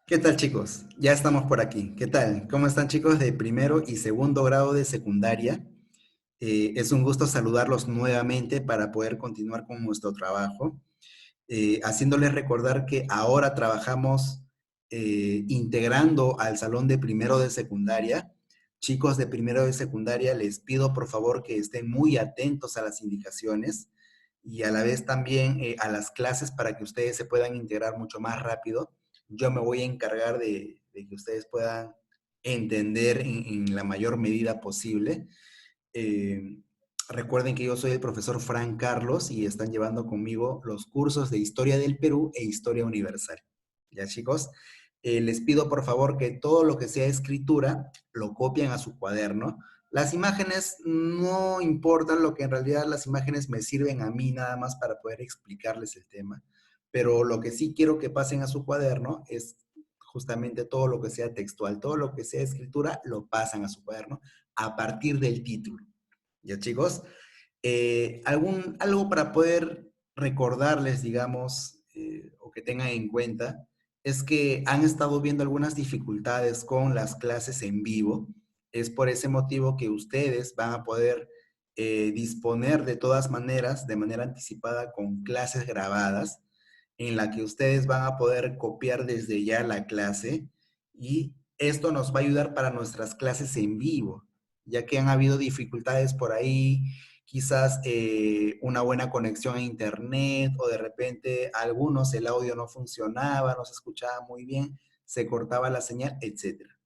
¿Qué tal, chicos? Ya estamos por aquí. ¿Qué tal? ¿Cómo están, chicos de primero y segundo grado de secundaria? Es un gusto saludarlos nuevamente para poder continuar con nuestro trabajo, haciéndoles recordar que ahora trabajamos integrando al salón de primero de secundaria. Chicos de primero de secundaria, les pido por favor que estén muy atentos a las indicaciones y a la vez también a las clases para que ustedes se puedan integrar mucho más rápido. Yo me voy a encargar de que ustedes puedan entender en la mayor medida posible. Eh, Recuerden que yo soy el profesor Frank Carlos y están llevando conmigo los cursos de Historia del Perú e Historia Universal. ¿Ya, chicos? Les pido por favor que todo lo que sea escritura lo copien a su cuaderno. Las imágenes no importan, lo que en realidad las imágenes me sirven a mí nada más para poder explicarles el tema, pero lo que sí quiero que pasen a su cuaderno es justamente todo lo que sea textual, todo lo que sea escritura lo pasan a su cuaderno a partir del título. ¿Ya, chicos? Algo para poder recordarles, digamos, o que tengan en cuenta, es que han estado viendo algunas dificultades con las clases en vivo. Es por ese motivo que ustedes van a poder disponer de todas maneras, de manera anticipada, con clases grabadas, en la que ustedes van a poder copiar desde ya la clase y esto nos va a ayudar para nuestras clases en vivo, ya que han habido dificultades por ahí, quizás una buena conexión a internet o de repente a algunos el audio no funcionaba, no se escuchaba muy bien, se cortaba la señal, etcétera.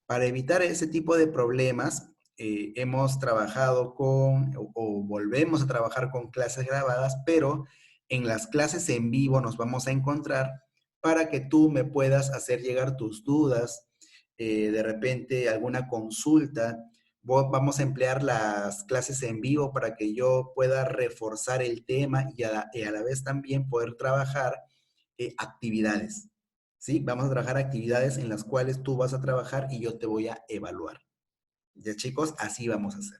Para evitar ese tipo de problemas, hemos trabajado o volvemos a trabajar con clases grabadas, pero en las clases en vivo nos vamos a encontrar para que tú me puedas hacer llegar tus dudas, de repente alguna consulta. Vamos a emplear las clases en vivo para que yo pueda reforzar el tema y a la vez también poder trabajar actividades. ¿Sí? Vamos a trabajar actividades en las cuales tú vas a trabajar y yo te voy a evaluar. Ya, chicos, así vamos a hacer.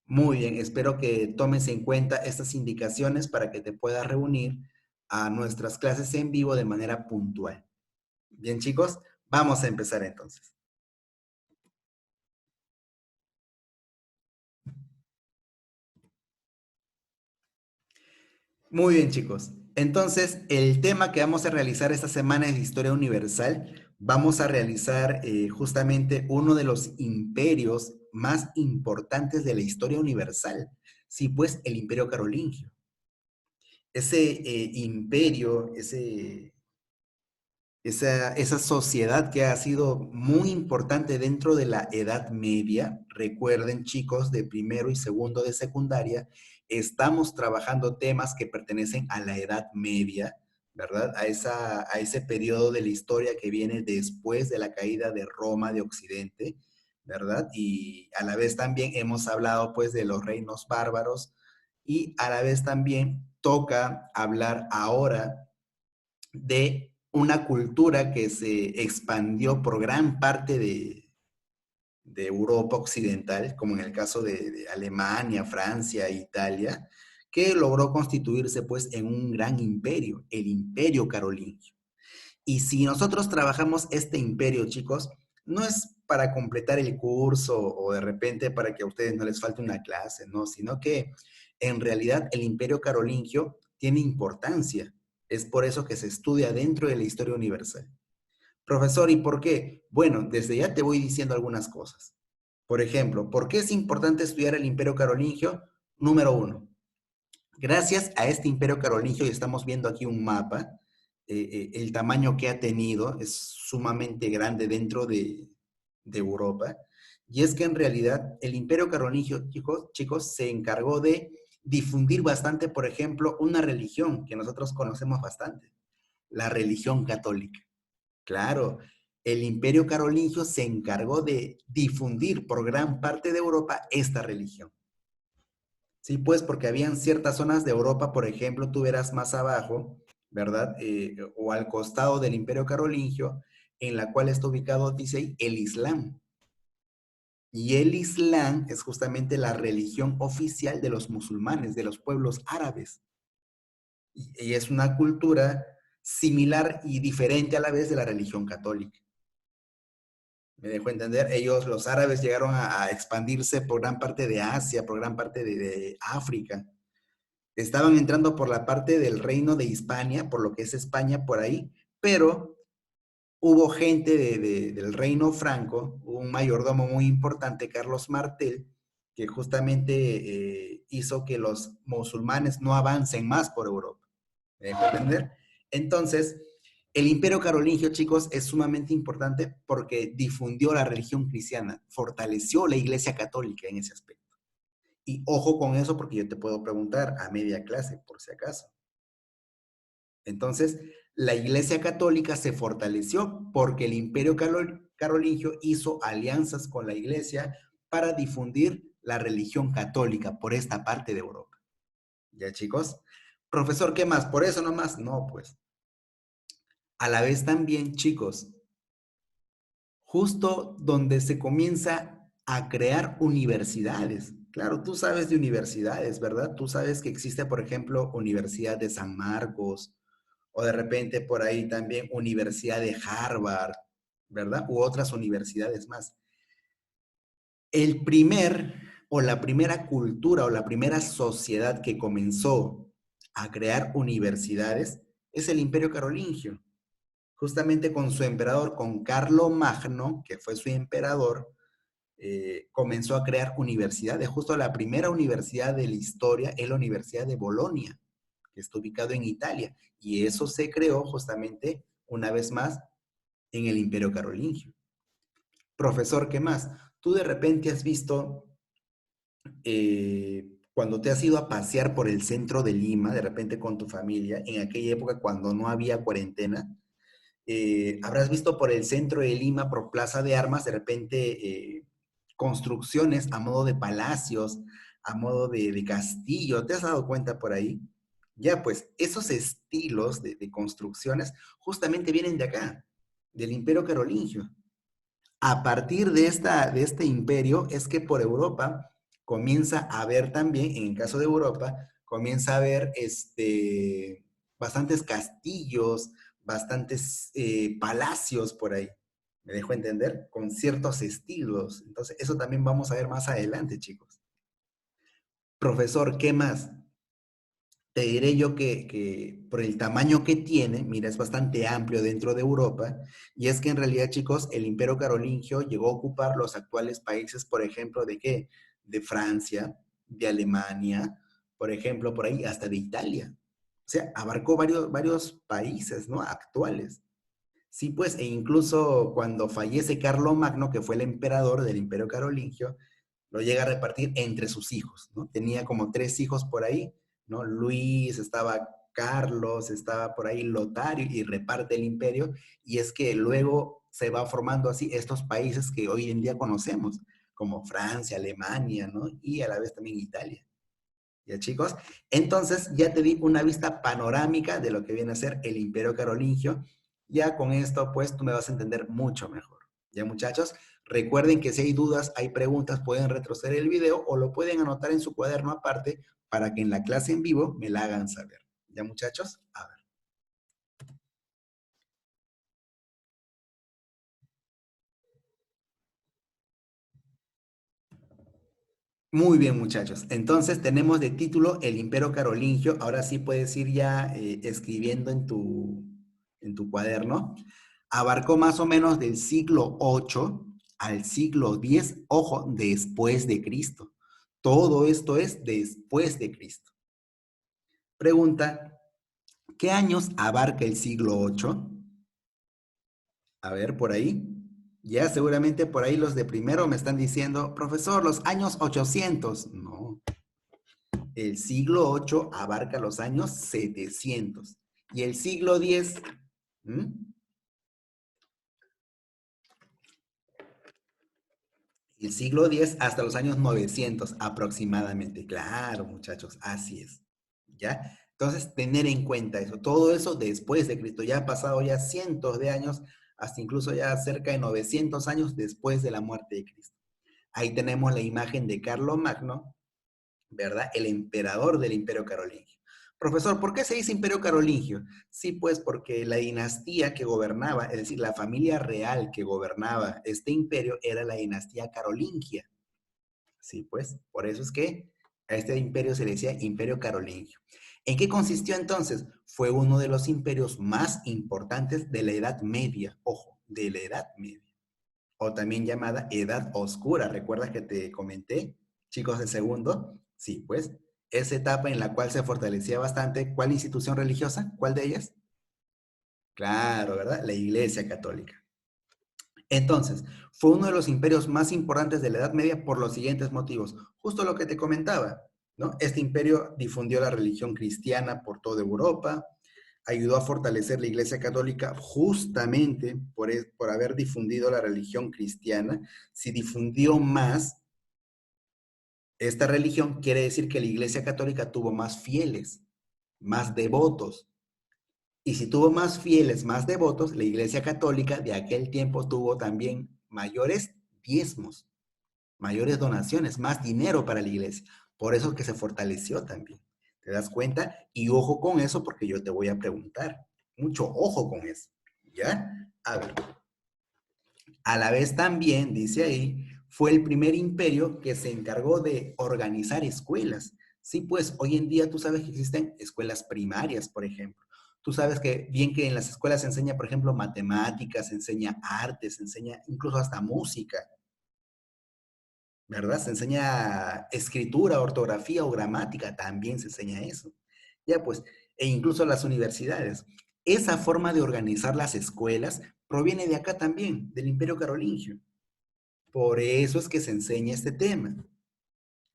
Muy bien, espero que tomes en cuenta estas indicaciones para que te puedas reunir a nuestras clases en vivo de manera puntual. Bien, chicos, vamos a empezar entonces. Muy bien, chicos. Entonces, el tema que vamos a realizar esta semana es Historia Universal. Vamos a realizar justamente uno de los imperios más importantes de la historia universal. Sí, pues el Imperio Carolingio. Ese imperio, esa sociedad que ha sido muy importante dentro de la Edad Media. Recuerden, chicos, de primero y segundo de secundaria, estamos trabajando temas que pertenecen a la Edad Media, ¿verdad? A ese periodo de la historia que viene después de la caída de Roma de Occidente, ¿verdad? Y a la vez también hemos hablado pues de los reinos bárbaros y a la vez también toca hablar ahora de una cultura que se expandió por gran parte de Europa occidental, como en el caso de Alemania, Francia, Italia, que logró constituirse pues en un gran imperio, el Imperio Carolingio. Y si nosotros trabajamos este imperio, chicos, no es para completar el curso o de repente para que a ustedes no les falte una clase, no, sino que en realidad el imperio carolingio tiene importancia. Es por eso que se estudia dentro de la historia universal. Profesor, ¿y por qué? Bueno, desde ya te voy diciendo algunas cosas. Por ejemplo, ¿por qué es importante estudiar el imperio carolingio? Número uno, gracias a este imperio carolingio, y estamos viendo aquí un mapa, el tamaño que ha tenido es sumamente grande dentro de Europa, y es que en realidad el imperio carolingio, chicos, se encargó de difundir bastante, por ejemplo, una religión que nosotros conocemos bastante, la religión católica. Claro, el imperio carolingio se encargó de difundir por gran parte de Europa esta religión. Sí, pues porque habían ciertas zonas de Europa, por ejemplo, tú verás más abajo, ¿verdad? O al costado del Imperio Carolingio, en la cual está ubicado, dice ahí, el Islam. Y el Islam es justamente la religión oficial de los musulmanes, de los pueblos árabes. Y es una cultura similar y diferente a la vez de la religión católica. Me dejó entender, ellos, los árabes, llegaron a expandirse por gran parte de Asia, por gran parte de África. Estaban entrando por la parte del reino de Hispania, por lo que es España, por ahí, pero hubo gente del reino franco, un mayordomo muy importante, Carlos Martel, que justamente hizo que los musulmanes no avancen más por Europa. ¿Me dejo entender? Entonces, el imperio carolingio, chicos, es sumamente importante porque difundió la religión cristiana, fortaleció la iglesia católica en ese aspecto. Y ojo con eso porque yo te puedo preguntar a media clase, por si acaso. Entonces, la iglesia católica se fortaleció porque el imperio carolingio hizo alianzas con la iglesia para difundir la religión católica por esta parte de Europa. ¿Ya, chicos? Profesor, ¿qué más? ¿Por eso nomás? No, pues. A la vez también, chicos, justo donde se comienza a crear universidades. Claro, tú sabes de universidades, ¿verdad? Tú sabes que existe, por ejemplo, Universidad de San Marcos, o de repente por ahí también Universidad de Harvard, ¿verdad? U otras universidades más. El primer o la primera cultura o la primera sociedad que comenzó a crear universidades es el Imperio Carolingio. Justamente con su emperador, con Carlo Magno, que fue su emperador, comenzó a crear universidades. Justo la primera universidad de la historia es la Universidad de Bolonia, que está ubicado en Italia. Y eso se creó justamente, una vez más, en el Imperio Carolingio. Profesor, ¿qué más? Tú de repente has visto, cuando te has ido a pasear por el centro de Lima, de repente con tu familia, en aquella época cuando no había cuarentena, habrás visto por el centro de Lima, por Plaza de Armas, de repente construcciones a modo de palacios, a modo de castillo. ¿Te has dado cuenta por ahí? Ya, pues esos estilos de construcciones justamente vienen de acá, del Imperio Carolingio. A partir de este imperio es que por Europa comienza a haber también, en el caso de Europa, comienza a haber bastantes castillos, bastantes palacios por ahí. ¿Me dejo entender? Con ciertos estilos. Entonces, eso también vamos a ver más adelante, chicos. Profesor, ¿qué más? Te diré yo que por el tamaño que tiene, mira, es bastante amplio dentro de Europa, y es que en realidad, chicos, el Imperio Carolingio llegó a ocupar los actuales países, por ejemplo, ¿de qué? De Francia, de Alemania, por ejemplo, por ahí, hasta de Italia. O sea, abarcó varios países, ¿no? Actuales. Sí, pues, e incluso cuando fallece Carlomagno, que fue el emperador del Imperio Carolingio, lo llega a repartir entre sus hijos, ¿no? Tenía como tres hijos por ahí, ¿no? Luis, estaba Carlos, estaba por ahí Lotario y reparte el imperio, y es que luego se va formando así estos países que hoy en día conocemos, como Francia, Alemania, ¿no? Y a la vez también Italia. ¿Ya, chicos? Entonces, ya te di una vista panorámica de lo que viene a ser el Imperio Carolingio. Ya con esto, pues, tú me vas a entender mucho mejor. ¿Ya, muchachos? Recuerden que si hay dudas, hay preguntas, pueden retroceder el video o lo pueden anotar en su cuaderno aparte para que en la clase en vivo me la hagan saber. ¿Ya, muchachos? A ver. Muy bien, muchachos. Entonces tenemos de título El Imperio Carolingio. Ahora sí puedes ir ya escribiendo en tu cuaderno. Abarcó más o menos del siglo VIII al siglo X, ojo, después de Cristo. Todo esto es después de Cristo. Pregunta, ¿qué años abarca el siglo VIII? A ver, por ahí. Ya seguramente por ahí los de primero me están diciendo, profesor, los años 800. No. El siglo VIII abarca los años 700 y el siglo X, ¿m? El siglo X hasta los años 900 aproximadamente. Claro, muchachos, así es. ¿Ya? Entonces, tener en cuenta eso. Todo eso después de Cristo. Ya ha pasado ya cientos de años, hasta incluso ya cerca de 900 años después de la muerte de Cristo. Ahí tenemos la imagen de Carlos Magno, ¿verdad? El emperador del Imperio Carolingio. Profesor, ¿por qué se dice Imperio Carolingio? Sí, pues porque la dinastía que gobernaba, es decir, la familia real que gobernaba este imperio era la dinastía carolingia. Sí, pues, por eso es que a este imperio se le decía Imperio Carolingio. ¿En qué consistió entonces? Fue uno de los imperios más importantes de la Edad Media, ojo, de la Edad Media, o también llamada Edad Oscura. ¿Recuerdas que te comenté, chicos de segundo? Sí, pues, esa etapa en la cual se fortalecía bastante, ¿cuál institución religiosa? ¿Cuál de ellas? Claro, ¿verdad? La Iglesia Católica. Entonces, fue uno de los imperios más importantes de la Edad Media por los siguientes motivos. Justo lo que te comentaba, ¿no? Este imperio difundió la religión cristiana por toda Europa, ayudó a fortalecer la Iglesia Católica justamente por haber difundido la religión cristiana. Si difundió más esta religión, quiere decir que la Iglesia Católica tuvo más fieles, más devotos. Y si tuvo más fieles, más devotos, la Iglesia Católica de aquel tiempo tuvo también mayores diezmos, mayores donaciones, más dinero para la iglesia. Por eso que se fortaleció también. ¿Te das cuenta? Y ojo con eso porque yo te voy a preguntar. Mucho ojo con eso. ¿Ya? A ver. A la vez también, dice ahí, fue el primer imperio que se encargó de organizar escuelas. Sí, pues hoy en día tú sabes que existen escuelas primarias, por ejemplo. Tú sabes que bien que en las escuelas se enseña, por ejemplo, matemáticas, se enseña arte, se enseña incluso hasta música, ¿verdad? Se enseña escritura, ortografía o gramática, también se enseña eso. Ya pues, e incluso las universidades. Esa forma de organizar las escuelas proviene de acá también, del Imperio Carolingio. Por eso es que se enseña este tema.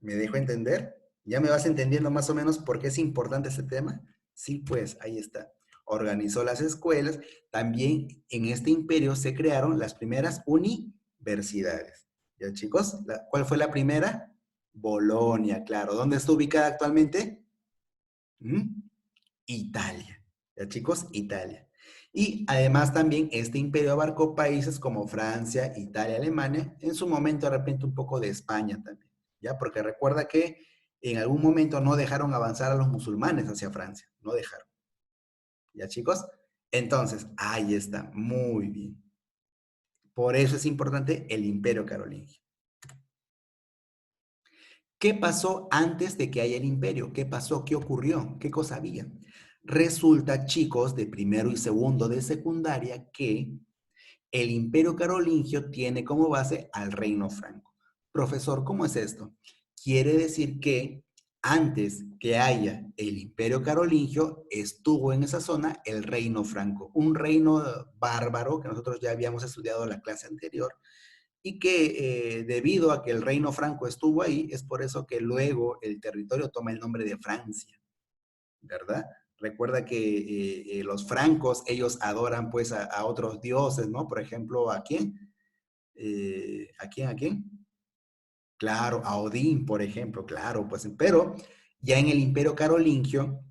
¿Me dejo entender? ¿Ya me vas entendiendo más o menos por qué es importante este tema? Sí, pues ahí está. Organizó las escuelas. También en este imperio se crearon las primeras universidades. ¿Ya, chicos? ¿Cuál fue la primera? Bolonia, claro. ¿Dónde está ubicada actualmente? ¿Mm? Italia. ¿Ya, chicos? Italia. Y además también este imperio abarcó países como Francia, Italia, Alemania, en su momento de repente un poco de España también, ¿ya? Porque recuerda que en algún momento no dejaron avanzar a los musulmanes hacia Francia, no dejaron, ¿ya, chicos? Entonces, ahí está, muy bien. Por eso es importante el imperio carolingio. ¿Qué pasó antes de que haya el imperio? ¿Qué pasó? ¿Qué ocurrió? ¿Qué cosa había? Resulta, chicos, de primero y segundo de secundaria, que el imperio carolingio tiene como base al reino franco. Profesor, ¿cómo es esto? Quiere decir que antes que haya el imperio carolingio, estuvo en esa zona el reino franco, un reino bárbaro que nosotros ya habíamos estudiado en la clase anterior, y que debido a que el reino franco estuvo ahí, es por eso que luego el territorio toma el nombre de Francia, ¿verdad? Recuerda que los francos, ellos adoran pues a otros dioses, ¿no? Por ejemplo, ¿a quién? ¿A quién? ¿A quién? Claro, a Odín, por ejemplo, claro, pues, pero ya en el Imperio Carolingio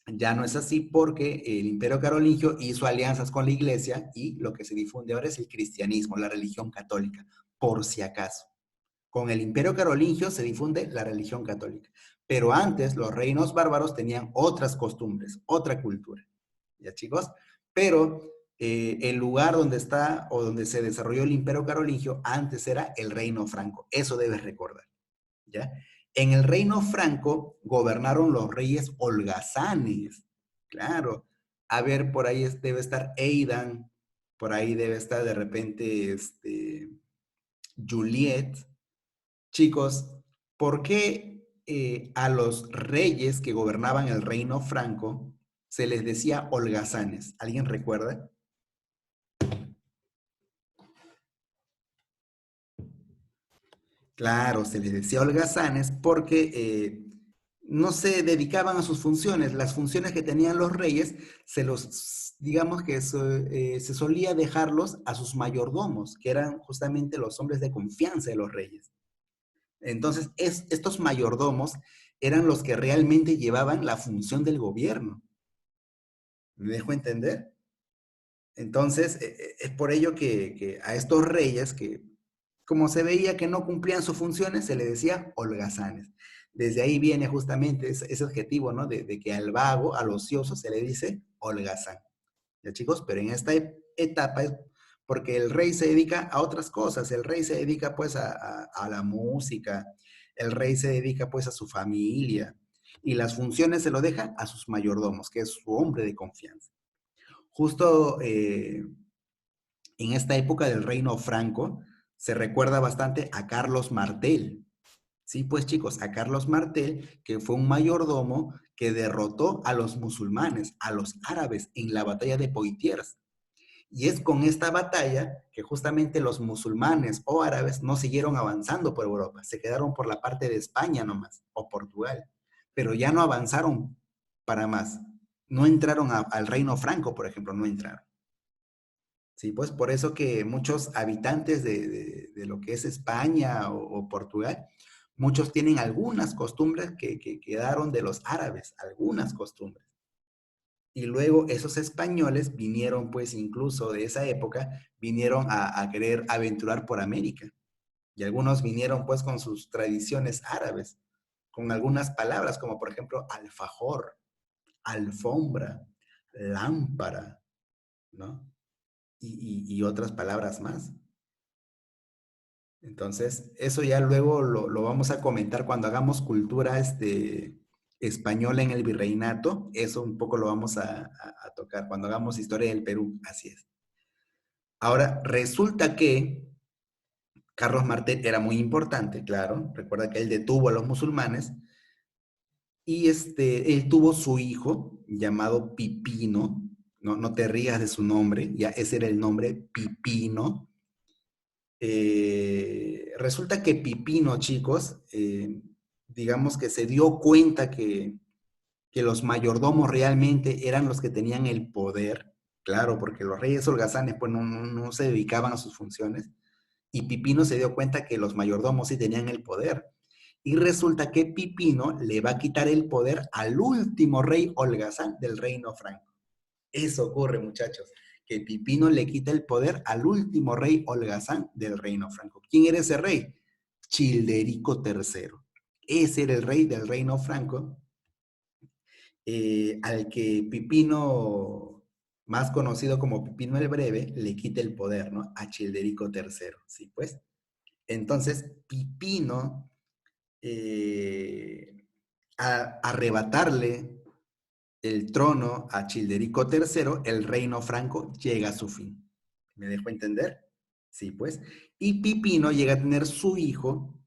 ya no es así porque el Imperio Carolingio hizo alianzas con la iglesia y lo que se difunde ahora es el cristianismo, la religión católica, por si acaso. Con el Imperio Carolingio se difunde la religión católica. Pero antes los reinos bárbaros tenían otras costumbres, otra cultura. ¿Ya, chicos? Pero el lugar donde está o donde se desarrolló el Imperio Carolingio antes era el Reino Franco. Eso debes recordar. ¿Ya? En el Reino Franco gobernaron los reyes holgazanes. Claro. A ver, por ahí debe estar Aidan, por ahí debe estar de repente Juliet. Chicos, ¿por qué a los reyes que gobernaban el reino franco se les decía holgazanes? ¿Alguien recuerda? Claro, se les decía holgazanes porque no se dedicaban a sus funciones. Las funciones que tenían los reyes digamos que se solía dejarlos a sus mayordomos, que eran justamente los hombres de confianza de los reyes. Entonces, estos mayordomos eran los que realmente llevaban la función del gobierno. ¿Me dejo entender? Entonces, es por ello que a estos reyes, que como se veía que no cumplían sus funciones, se les decía holgazanes. Desde ahí viene justamente ese adjetivo, ¿no? De que al vago, al ocioso, se le dice holgazán. ¿Ya, chicos? Pero en esta etapa es porque el rey se dedica a otras cosas. El rey se dedica pues a la música, el rey se dedica pues a su familia y las funciones se lo deja a sus mayordomos, que es su hombre de confianza. Justo en esta época del reino franco se recuerda bastante a Carlos Martel. Sí, pues chicos, a Carlos Martel, que fue un mayordomo que derrotó a los musulmanes, a los árabes en la batalla de Poitiers. Y es con esta batalla que justamente los musulmanes o árabes no siguieron avanzando por Europa, se quedaron por la parte de España nomás, o Portugal, pero ya no avanzaron para más. No entraron al reino franco, por ejemplo, no entraron. Sí, pues por eso que muchos habitantes de lo que es España o Portugal, muchos tienen algunas costumbres que quedaron de los árabes, algunas costumbres. Y luego esos españoles vinieron, pues incluso de esa época, vinieron a querer aventurar por América. Y algunos vinieron pues con sus tradiciones árabes, con algunas palabras como por ejemplo alfajor, alfombra, lámpara, ¿no? Y otras palabras más. Entonces, eso ya luego lo vamos a comentar cuando hagamos cultura española en el virreinato. Eso un poco lo vamos a tocar cuando hagamos historia del Perú. Así es. Ahora, resulta que Carlos Martel era muy importante, claro. Recuerda que él detuvo a los musulmanes y él tuvo su hijo llamado Pipino. No, no te rías de su nombre, ya ese era el nombre, Pipino. Resulta que Pipino, chicos, digamos que se dio cuenta que los mayordomos realmente eran los que tenían el poder, claro, porque los reyes holgazanes pues no se dedicaban a sus funciones, y Pipino se dio cuenta que los mayordomos sí tenían el poder. Y resulta que Pipino le va a quitar el poder al último rey holgazán del reino franco. Eso ocurre, muchachos, que Pipino le quita el poder al último rey holgazán del reino franco. ¿Quién era ese rey? Childerico III. Ese era el rey del reino franco, al que Pipino, más conocido como Pipino el Breve, le quita el poder, ¿no? A Childerico III, ¿sí? Pues, entonces, Pipino, a arrebatarle el trono a Childerico III, el reino franco llega a su fin. ¿Me dejo entender? Sí, pues. Y Pipino llega a tener su hijo,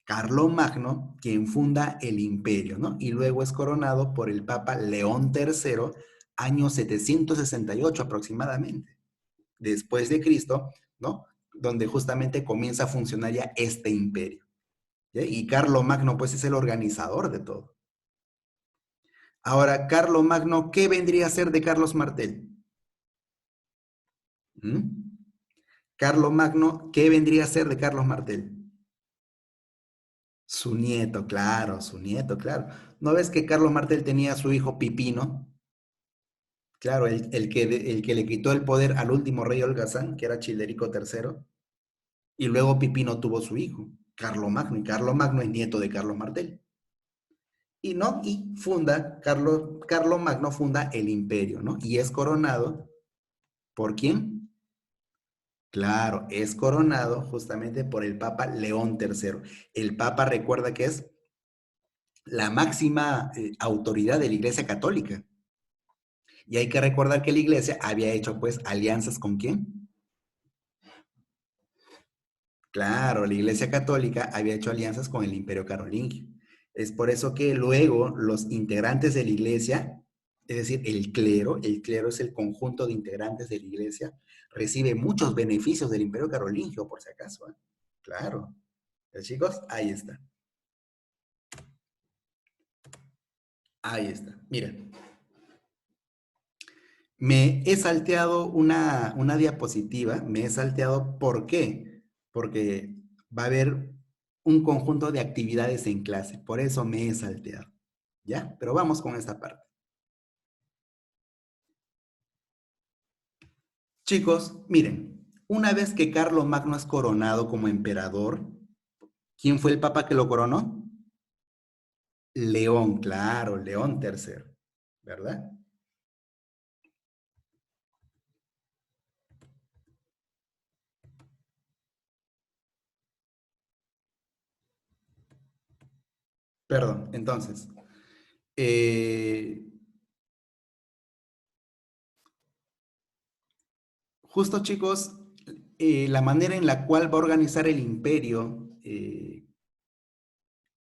Carlomagno, quien funda el imperio, ¿no? Y luego es coronado por el Papa León III, año 768 aproximadamente, después de Cristo, ¿no? Donde justamente comienza a funcionar ya este imperio. ¿Ya? Y Carlomagno, pues, es el organizador de todo. Ahora, Carlomagno, ¿qué vendría a ser de Carlos Martel? ¿Mm? Carlomagno, ¿qué vendría a ser de Carlos Martel? Su nieto, claro, su nieto, claro. ¿No ves que Carlos Martel tenía a su hijo Pipino? Claro, el que le quitó el poder al último rey holgazán, que era Childerico III, y luego Pipino tuvo su hijo, Carlomagno, y Carlomagno es nieto de Carlos Martel. Y no, y Carlomagno funda el imperio, ¿no? Y es coronado, ¿por quién? Claro, es coronado justamente por el Papa León III. El Papa recuerda que es la máxima autoridad de la Iglesia Católica. Y hay que recordar que la Iglesia había hecho pues alianzas con quién. Claro, la Iglesia Católica había hecho alianzas con el Imperio Carolingio. Es por eso que luego los integrantes de la Iglesia, es decir, el clero es el conjunto de integrantes de la Iglesia, recibe muchos beneficios del Imperio Carolingio, por si acaso. ¿Eh? Claro. Chicos, ahí está. Ahí está. Miren, me he salteado una diapositiva, me he salteado, ¿por qué? Porque va a haber un conjunto de actividades en clase, por eso me he salteado, ¿ya? Pero vamos con esta parte. Chicos, miren, una vez que Carlomagno es coronado como emperador, ¿quién fue el papa que lo coronó? León, claro, León tercero, ¿verdad? Perdón, entonces, eh, justo chicos, la manera en la cual va a organizar el imperio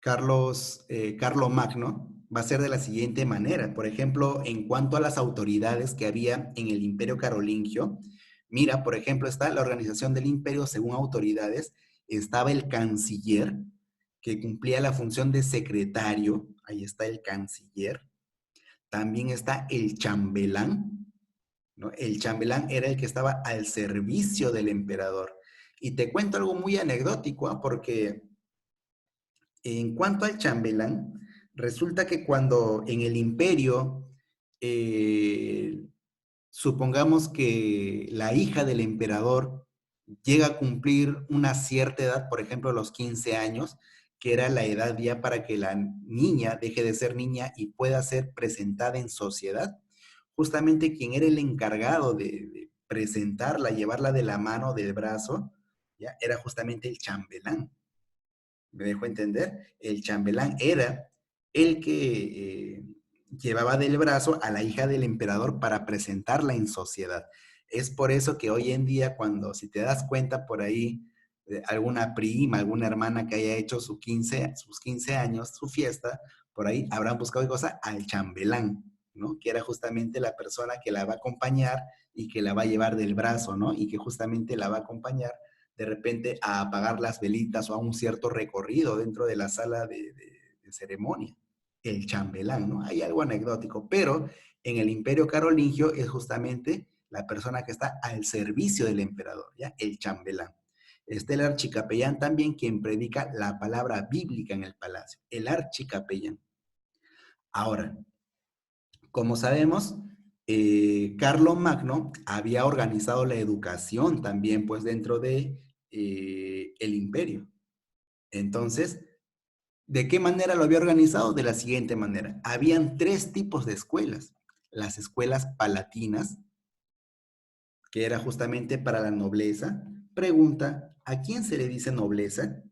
Carlo Magno va a ser de la siguiente manera. Por ejemplo, en cuanto a las autoridades que había en el imperio carolingio, mira, por ejemplo, está la organización del imperio según autoridades, estaba el canciller, que cumplía la función de secretario, ahí está el canciller, también está el chambelán, ¿no? El chambelán era el que estaba al servicio del emperador. Y te cuento algo muy anecdótico, ¿ah? Porque en cuanto al chambelán, resulta que cuando en el imperio, eh, supongamos que la hija del emperador llega a cumplir una cierta edad, por ejemplo, los 15 años, que era la edad ya para que la niña deje de ser niña y pueda ser presentada en sociedad, justamente quien era el encargado de presentarla, llevarla de la mano, del brazo, ya era justamente el chambelán. ¿Me dejo entender? El chambelán era el que llevaba del brazo a la hija del emperador para presentarla en sociedad. Es por eso que hoy en día, cuando, si te das cuenta por ahí, alguna prima, alguna hermana que haya hecho sus 15 años, su fiesta, por ahí habrán buscado cosa al chambelán, ¿no? Que era justamente la persona que la va a acompañar y que la va a llevar del brazo, ¿no? Y que justamente la va a acompañar de repente a apagar las velitas o a un cierto recorrido dentro de la sala de ceremonia. El chambelán, ¿no? Hay algo anecdótico, pero en el imperio carolingio es justamente la persona que está al servicio del emperador, ¿ya? El chambelán. Está el archicapellán también, quien predica la palabra bíblica en el palacio, el archicapellán. Ahora, como sabemos, Carlo Magno había organizado la educación también, pues, dentro de el imperio. Entonces, ¿de qué manera lo había organizado? De la siguiente manera. Habían tres tipos de escuelas. Las escuelas palatinas, que era justamente para la nobleza. Pregunta, ¿a quién se le dice nobleza?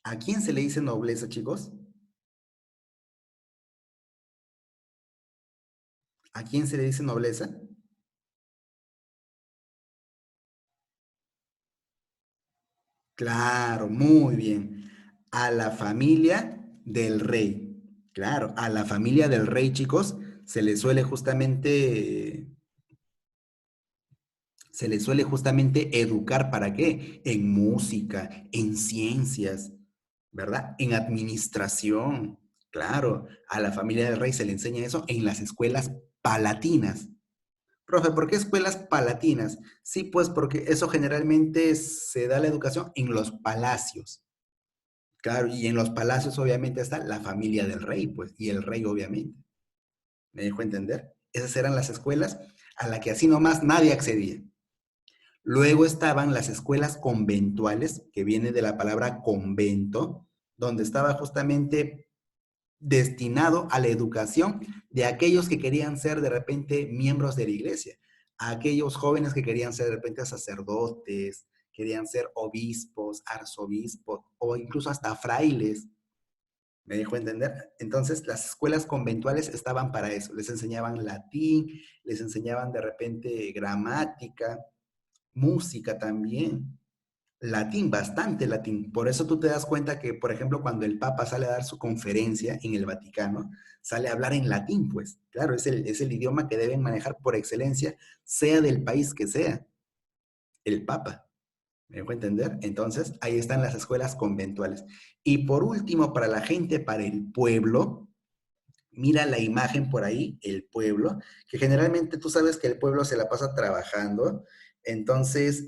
¿A quién se le dice nobleza, chicos? ¿A quién se le dice nobleza? Claro, muy bien. A la familia del rey. Claro, a la familia del rey, chicos, se le suele justamente, se le suele justamente educar ¿para qué? En música, en ciencias, ¿verdad? En administración. Claro, a la familia del rey se le enseña eso en las escuelas palatinas. Profe, ¿por qué escuelas palatinas? Sí, pues porque eso generalmente se da la educación en los palacios. Claro, y en los palacios obviamente está la familia del rey, pues, y el rey obviamente. ¿Me dejo entender? Esas eran las escuelas a las que así nomás nadie accedía. Luego estaban las escuelas conventuales, que viene de la palabra convento, donde estaba justamente destinado a la educación de aquellos que querían ser de repente miembros de la iglesia, a aquellos jóvenes que querían ser de repente sacerdotes, querían ser obispos, arzobispos o incluso hasta frailes. ¿Me dejó entender? Entonces, las escuelas conventuales estaban para eso. Les enseñaban latín, les enseñaban de repente gramática, música también. Latín, bastante latín. Por eso tú te das cuenta que, por ejemplo, cuando el Papa sale a dar su conferencia en el Vaticano, sale a hablar en latín, pues. Claro, es el idioma que deben manejar por excelencia, sea del país que sea, el Papa. ¿Me dejo entender? Entonces, ahí están las escuelas conventuales. Y por último, para la gente, para el pueblo, mira la imagen por ahí, el pueblo, que generalmente tú sabes que el pueblo se la pasa trabajando. Entonces,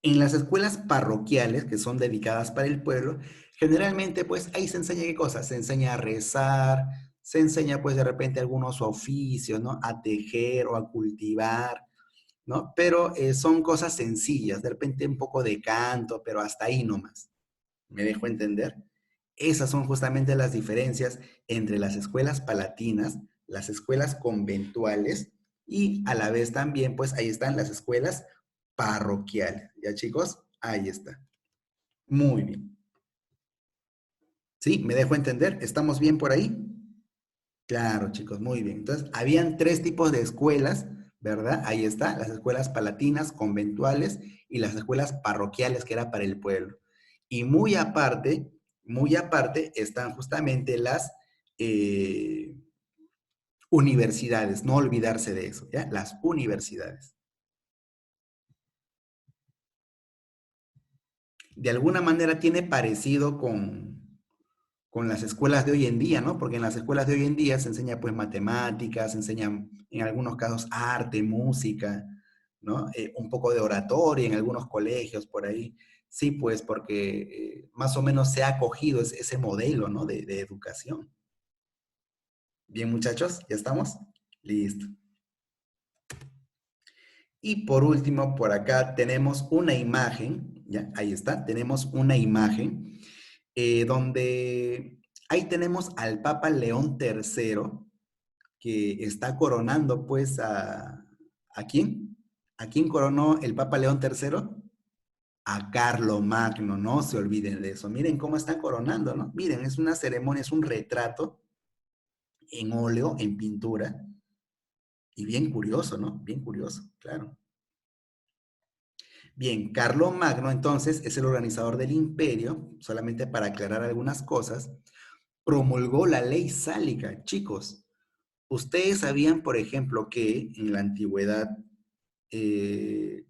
en las escuelas parroquiales, que son dedicadas para el pueblo, generalmente pues ahí se enseña qué cosa, se enseña a rezar, se enseña pues de repente algunos oficios, ¿no? A tejer o a cultivar, ¿no? Pero son cosas sencillas, de repente un poco de canto, pero hasta ahí nomás. ¿Me dejo entender? Esas son justamente las diferencias entre las escuelas palatinas, las escuelas conventuales y a la vez también, pues ahí están las escuelas parroquiales. ¿Ya, chicos? Ahí está. Muy bien. ¿Sí? ¿Me dejo entender? ¿Estamos bien por ahí? Claro, chicos, muy bien. Entonces, habían tres tipos de escuelas, ¿verdad? Ahí está, las escuelas palatinas, conventuales y las escuelas parroquiales, que era para el pueblo. Y muy aparte, están justamente las eh, universidades, no olvidarse de eso, ¿ya? Las universidades. De alguna manera tiene parecido con las escuelas de hoy en día, ¿no? Porque en las escuelas de hoy en día se enseña pues matemáticas, se enseñan en algunos casos arte, música, ¿no? Un poco de oratoria en algunos colegios por ahí. Sí, pues porque más o menos se ha acogido ese modelo, ¿no? De educación. Bien, muchachos, ¿ya estamos? Listo. Y por último, por acá tenemos una imagen, ¿ya? Ahí está, tenemos una imagen donde ahí tenemos al Papa León III, que está coronando pues ¿a quién? ¿A quién coronó el Papa León III? A Carlomagno, no se olviden de eso. Miren cómo están coronando, ¿no? Miren, es una ceremonia, es un retrato en óleo, en pintura, y bien curioso, ¿no? Bien curioso, claro. Bien, Carlomagno entonces es el organizador del imperio, solamente para aclarar algunas cosas, promulgó la ley sálica. Chicos, ustedes sabían, por ejemplo, que en la antigüedad eh,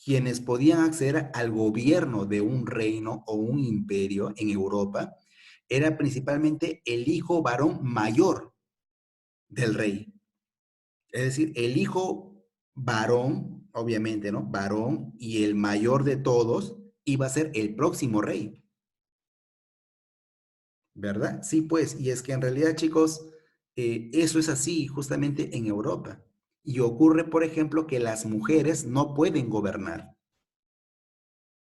quienes podían acceder al gobierno de un reino o un imperio en Europa era principalmente el hijo varón mayor del rey. Es decir, el hijo varón, obviamente, ¿no? Varón y el mayor de todos iba a ser el próximo rey, ¿verdad? Sí, pues, y es que en realidad, chicos, eso es así justamente en Europa. Y ocurre, por ejemplo, que las mujeres no pueden gobernar.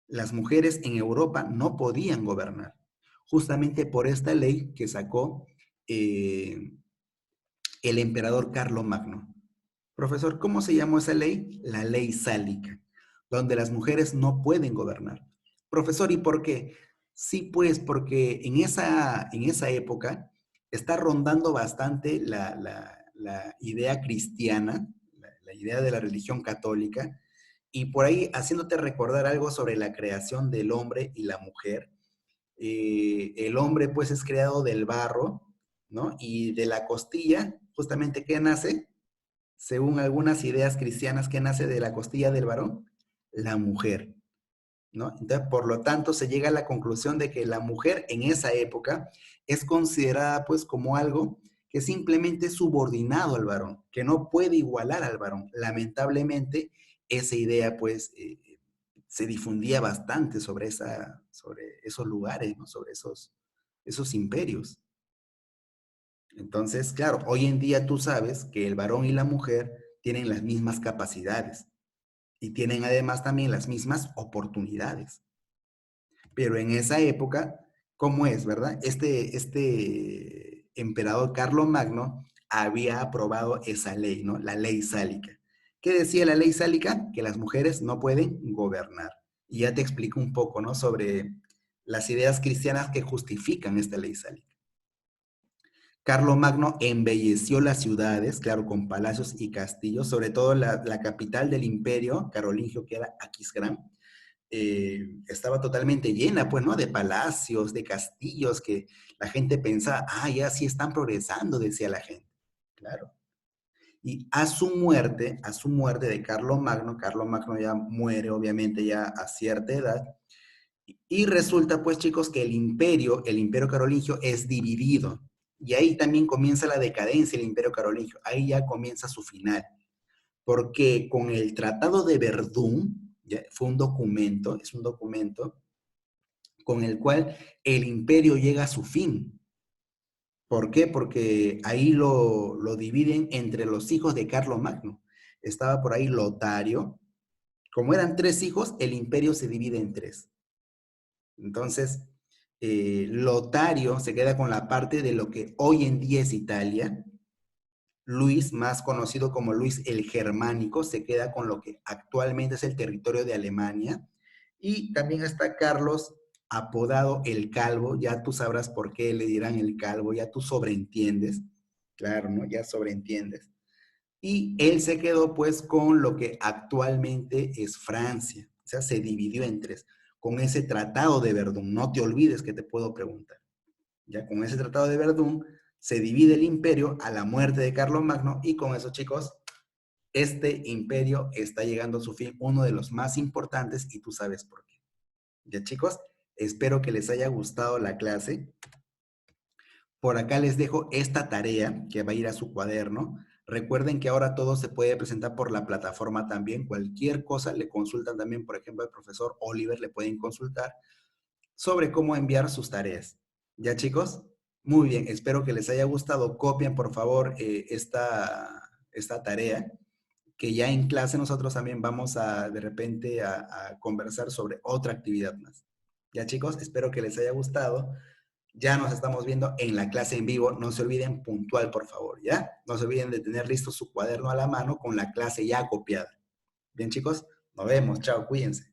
Las mujeres en Europa no podían gobernar, justamente por esta ley que sacó eh, el emperador Carlomagno. Profesor, ¿cómo se llamó esa ley? La ley sálica, donde las mujeres no pueden gobernar. Profesor, ¿y por qué? Sí, pues porque en esa época está rondando bastante la idea cristiana, la idea de la religión católica, y por ahí haciéndote recordar algo sobre la creación del hombre y la mujer. El hombre pues es creado del barro, ¿no? Y de la costilla, justamente, ¿qué nace? Según algunas ideas cristianas, ¿qué nace de la costilla del varón? La mujer, ¿no? Entonces, por lo tanto, se llega a la conclusión de que la mujer en esa época es considerada pues como algo que simplemente es subordinado al varón, que no puede igualar al varón. Lamentablemente, esa idea pues se difundía bastante sobre esos lugares, ¿no? Sobre esos imperios. Entonces, claro, hoy en día tú sabes que el varón y la mujer tienen las mismas capacidades y tienen además también las mismas oportunidades. Pero en esa época, ¿cómo es, verdad? Este emperador Carlomagno había aprobado esa ley, ¿no? La ley sálica. ¿Qué decía la ley sálica? Que las mujeres no pueden gobernar. Y ya te explico un poco, ¿no? Sobre las ideas cristianas que justifican esta ley sálica. Carlomagno embelleció las ciudades, claro, con palacios y castillos, sobre todo la capital del imperio carolingio, que era Aquisgrán, estaba totalmente llena, pues, ¿no? De palacios, de castillos, que la gente pensaba, ah, ya sí están progresando, decía la gente. Claro. Y a su muerte de Carlomagno ya muere, obviamente, ya a cierta edad, y resulta, pues, chicos, que el imperio carolingio, es dividido. Y ahí también comienza la decadencia del imperio carolingio. Ahí ya comienza su final. Porque con el Tratado de Verdún, ¿ya? Fue un documento, es un documento con el cual el imperio llega a su fin. ¿Por qué? Porque ahí lo dividen entre los hijos de Carlomagno. Estaba por ahí Lotario. Como eran tres hijos, el imperio se divide en tres. Entonces, Lotario se queda con la parte de lo que hoy en día es Italia. Luis, más conocido como Luis el Germánico, se queda con lo que actualmente es el territorio de Alemania. Y también está Carlos, apodado el Calvo. Ya tú sabrás por qué le dirán el Calvo, ya tú sobreentiendes. Claro, ¿no? Ya sobreentiendes. Y él se quedó pues con lo que actualmente es Francia. O sea, se dividió en tres. Con ese tratado de Verdún, no te olvides que te puedo preguntar. Ya con ese tratado de Verdún se divide el imperio a la muerte de Carlomagno y con eso, chicos, este imperio está llegando a su fin, uno de los más importantes y tú sabes por qué. Ya, chicos, espero que les haya gustado la clase. Por acá les dejo esta tarea que va a ir a su cuaderno. Recuerden que ahora todo se puede presentar por la plataforma también. Cualquier cosa le consultan también, por ejemplo, al profesor Oliver, le pueden consultar sobre cómo enviar sus tareas. ¿Ya, chicos? Muy bien, espero que les haya gustado. Copien, por favor, esta tarea, que ya en clase nosotros también vamos a, de repente, a conversar sobre otra actividad más. Ya, chicos, espero que les haya gustado. Ya nos estamos viendo en la clase en vivo. No se olviden puntual, por favor, ¿ya? No se olviden de tener listo su cuaderno a la mano con la clase ya copiada. Bien, chicos, nos vemos. Chao, cuídense.